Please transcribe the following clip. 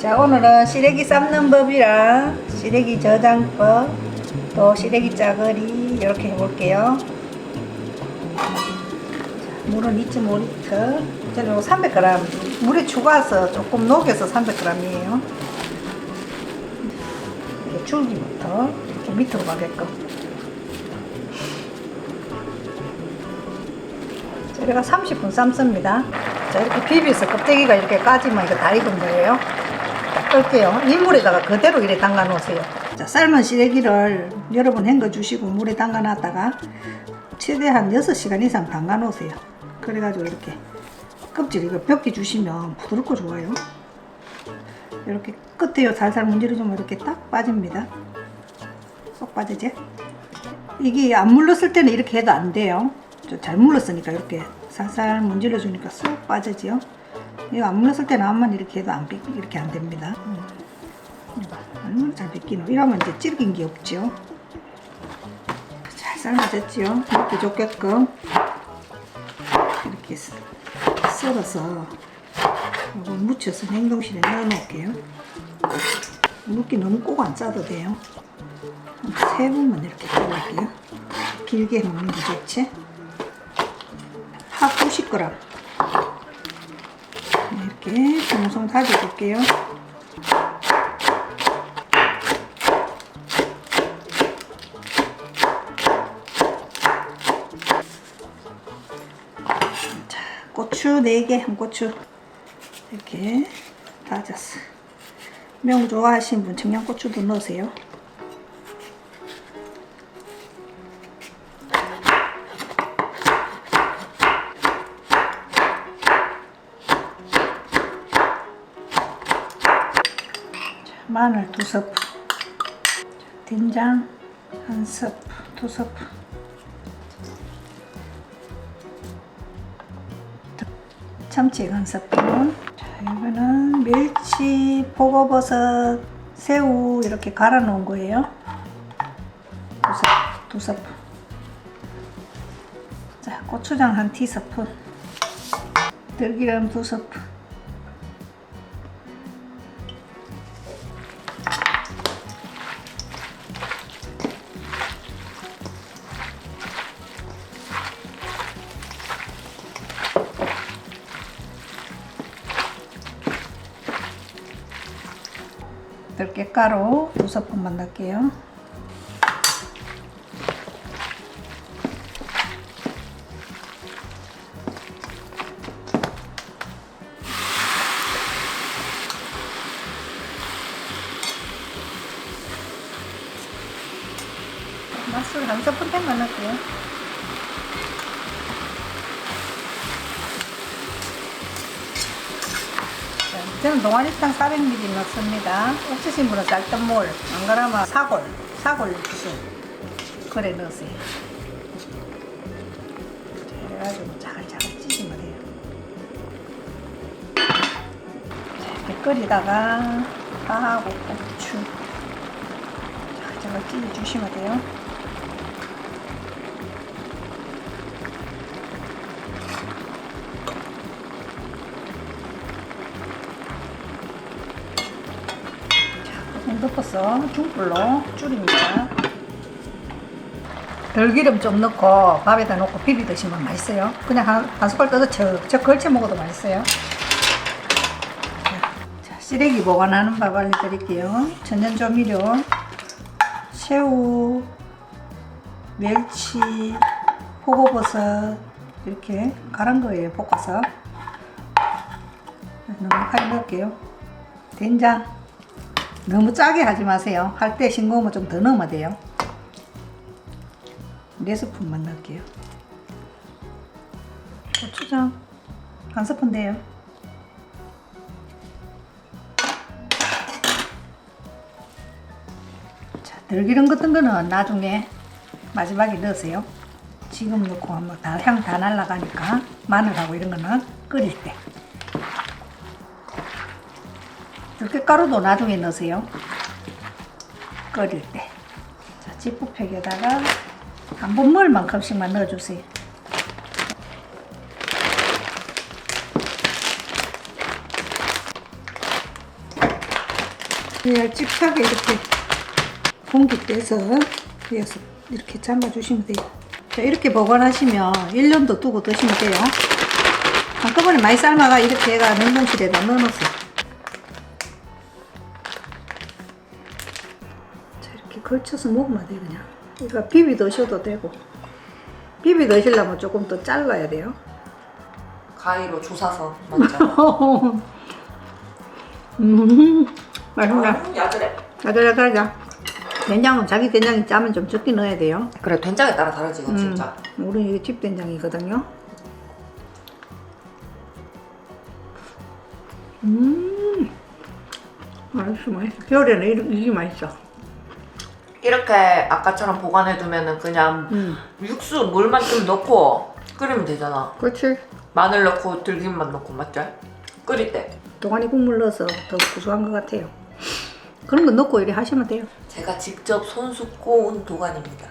자, 오늘은 시래기 삶는 법이랑 시래기 저장법, 또 시래기 짜거리 이렇게 해볼게요. 자, 물은 2.5리터. 저는 300g 물에 추가해서 조금 녹여서 300g이에요. 이렇게 줄기부터 이렇게 밑으로 가게끔. 저희가 30분 삶습니다. 자, 이렇게 비벼서 껍데기가 이렇게 까지면 이거 다 익은 거예요. 자, 끌게요. 이 물에다가 그대로 이렇게 담가 놓으세요. 자, 삶은 시래기를 여러 번 헹궈 주시고 물에 담가 놨다가 최대한 6시간 이상 담가 놓으세요. 그래가지고 이렇게 껍질 이거 벗겨 주시면 부드럽고 좋아요. 이렇게 끝에요 살살 문지르주면 이렇게 딱 빠집니다. 쏙 빠지지? 이게 안 물렀을 때는 이렇게 해도 안 돼요. 잘 물렀으니까 이렇게 살살 문질러 주니까 쏙 빠지지요. 이거 안 물렀을 때는 암만 이렇게 해도 이렇게 안 됩니다. 얼마나 잘 벗기노. 이러면 이제 질긴 게 없죠. 잘 삶아졌지요. 이렇게 좋게끔 이렇게 썰어서 이거 묻혀서 냉동실에 넣어 놓을게요. 묵기 너무 꼭 안 짜도 돼요. 한 3번만 이렇게 짜볼게요. 길게 먹는 게 좋지. 파 90g 이렇게 송송 다져볼게요. 자, 고추 4개, 한 고추 이렇게 다졌어. 명 좋아하시는 분 청양고추도 넣으세요. 마늘 2스푼, 된장 1스푼, 2스푼, 참치 1스푼. 자, 이거는 멸치, 표고버섯, 새우 이렇게 갈아 놓은 거예요. 2스푼. 자, 고추장 한 티스푼, 들기름 2스푼. 들깨가루 2스푼만 넣을게요. 맛술 1스푼 땡만 넣을게요. 저는 동아리탕 400ml 넣습니다. 없으신 분은 쌀뜨물, 안 그러면 사골 주스 그래 넣으세요. 그래가지고 자글자글 찌시면 돼요. 이렇게 끓이다가 파하고 고추 자글자글 찌 주시면 돼요. 덮어서 중불로 줄입니다. 들기름 좀 넣고 밥에다 넣고 비비 드시면 맛있어요. 그냥 한 숟갈 떠서 척 걸쳐 먹어도 맛있어요. 자, 시래기 보관하는 법 알려드릴게요. 천연조미료, 새우, 멸치, 표고버섯 이렇게 갈은 거예요. 볶아서 넉넉하게 넣을게요. 된장 너무 짜게 하지 마세요. 할 때 싱거우면 좀 더 넣으면 돼요. 4스푼만 넣을게요. 고추장 1스푼 돼요. 자, 들기름 같은 거는 나중에 마지막에 넣으세요. 지금 넣고 하면 향 다 날아가니까 마늘하고 이런 거는 끓일 때. 들깨가루도 나중에 넣으세요. 끓일 때. 자, 지프팩에다가 한 번 먹을 만큼씩만 넣어주세요. 얇직하게 이렇게 공기 떼서 위에서 이렇게 잠아주시면 돼요. 자, 이렇게 보관하시면 1년도 두고 드시면 돼요. 한꺼번에 많이 삶아가 이렇게 해가 냉동실에다 넣어놓으세요. 자, 이렇게 걸쳐서 먹으면 돼요. 그냥 이거 비비 드셔도 되고, 비비 드시려면 조금 더 잘라야 돼요. 가위로 조사서 먼저. 맛있다. 야들해. 야들야들하자. 된장은 자기 된장이 짜면 좀 적게 넣어야 돼요. 그래, 된장에 따라 다르지 이건 진짜. 우리는 이게 집 된장이거든요. 맛있어, 맛있어. 겨울에는 이게 맛있어. 이렇게 아까처럼 보관해두면은 그냥 육수 물만 좀 넣고 끓이면 되잖아. 그렇지. 마늘 넣고 들기름만 넣고 맞지? 끓일 때. 도가니 국물 넣어서 더 구수한 것 같아요. 그런 거 넣고 이렇게 하시면 돼요. 제가 직접 손 씻고 온 도가니입니다.